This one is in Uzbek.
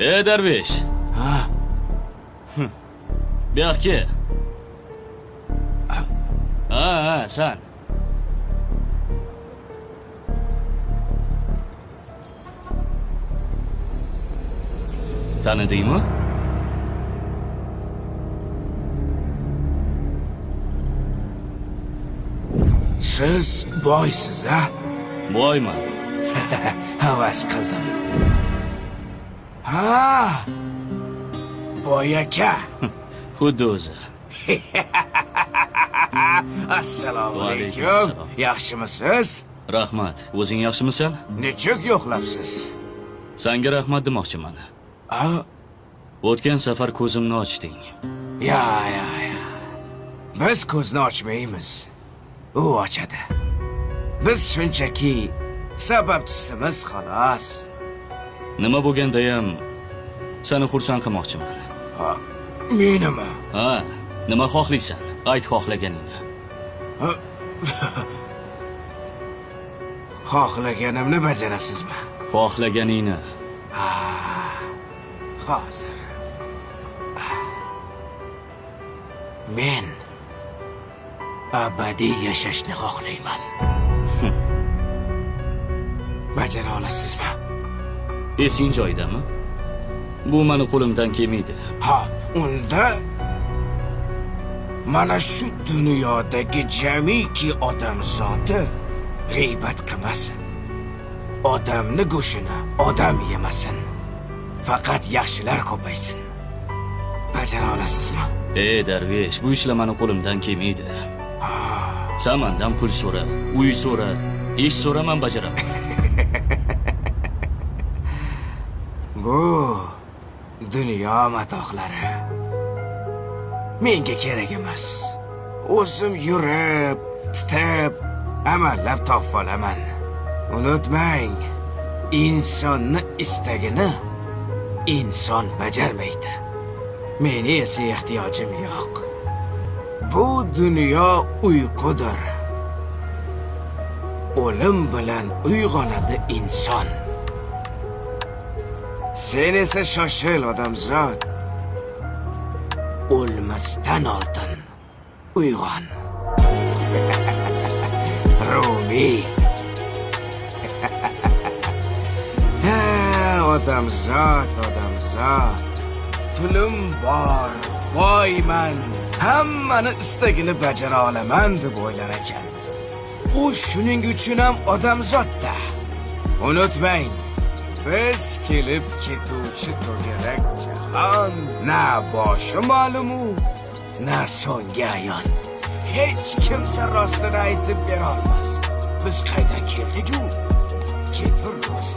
Darvesh. Ha? Bu yoqqa. Ha, sen. Tanidingmi? Siz boysiz, ha? Boyman. Havas qildim. Ha! Boy aka. Xuddi o'zi. Assalomu Alaykum alaykum. assalom. Yaxshimisiz? Rahmat. O'zing yaxshimisan? Nechuk yo'qlabsiz? Senga rahmat demoqchiman. Ha? O'tgan safar ko'zimni ochding. Ya. Biz ko'zni ochmaymiz. U ochadi. Biz shunchaki sababchisimiz xolos. Nima bo'lganda ham seni xursand qilmoqchiman. Ha, menimi? Ha, nima xohlaysan? Ayt xohlaganingni. Xohlaganimni bajarasizmi? Xohlaganingni. Hozir. Men abadiy yashashni xohlayman. Bajara olasizmi? Esing joyidami? Bu meni qo'limdan kelmaydi. Ha, unda mana shu dunyodagi jamiki odam zoti g'iybat qilmasin. Odamni go'shini odam yemasin. Faqat yaxshilar ko'paysin. Bajara olasizmi? Darvesh, bu ishlar meni qo'limdan kelmaydi. Sen mendan pul so'ra, uy so'ra, ish so'ra, men bajaraman. Bu dunyo matohlari menga kerak emas. O'zim yurib, titib, amallab topib olaman. Unutmang, insonni istagini inson bajarmaydi. Meni esa ehtiyojim yo'q. Bu dunyo uyqudir. O'lim bilan uyg'onadi inson. Sen esa shoshil odamzod. O'lmasdan oldin uyg'on. Rumi. Odamzod. Pulim bor, boyman. Hammani istagini bajara olaman deb o'ylar ekan. U shuning uchun ham odamzodda. Unutmang, biz kelib ketuvchi to'garak jahon, na boshi ma'lumu, na so'nggi ayon. Hech kimsa rostini aytib bera olmas. Biz qaydan keldik-ku? Keturmiz.